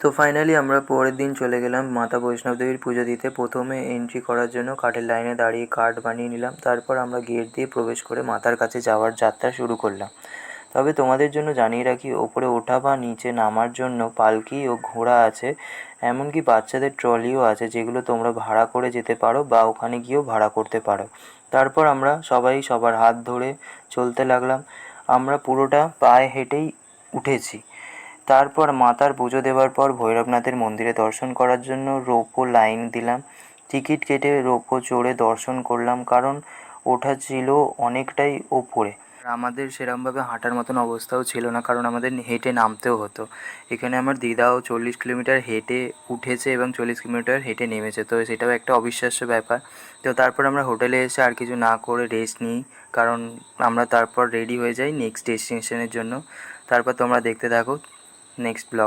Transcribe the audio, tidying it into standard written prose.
তো ফাইনালি আমরা পরের দিন চলে গেলাম মাতা বৈষ্ণব দেবীর পুজো দিতে। প্রথমে এন্ট্রি করার জন্য কাঠের লাইনে দাঁড়িয়ে কার্ড বানিয়ে নিলাম, তারপর আমরা গেট দিয়ে প্রবেশ করে মাতার কাছে যাওয়ার যাত্রা শুরু করলাম। তবে তোমাদের জন্য জানিয়ে রাখি, ওপরে ওঠা বা নিচে নামার জন্য পালকি ও ঘোড়া আছে, এমনকি বাচ্চাদের ট্রলিও আছে, যেগুলো তোমরা ভাড়া করে যেতে পারো বা ওখানে গিয়েও ভাড়া করতে পারো। তারপর আমরা সবাই সবার হাত ধরে চলতে লাগলাম। আমরা পুরোটা পায়ে হেঁটেই উঠেছি। তারপর মাতার পুজো দেওয়ার পর ভৈরবনাথের মন্দিরে দর্শন করার জন্য রোপও লাইন দিলাম। টিকিট কেটে রোপও চড়ে দর্শন করলাম, কারণ ওঠা ছিল অনেকটাই ওপরে। আর আমাদের সেরমভাবে হাঁটার মতন অবস্থাও ছিল না, কারণ আমাদের হেঁটে নামতেও হতো। এখানে আমার দিদাও 40 কিলোমিটার হেঁটে উঠেছে এবং 40 কিলোমিটার হেঁটে নেমেছে, তো সেটাও একটা অবিশ্বাস্য ব্যাপার। তো তারপর আমরা হোটেলে এসে আর কিছু না করে রেস্ট নিই, কারণ আমরা তারপর রেডি হয়ে যাই নেক্সট ডেস্টিনেশনের জন্য। তারপর তোমরা দেখতে থাকো নেক্সট ব্লগ।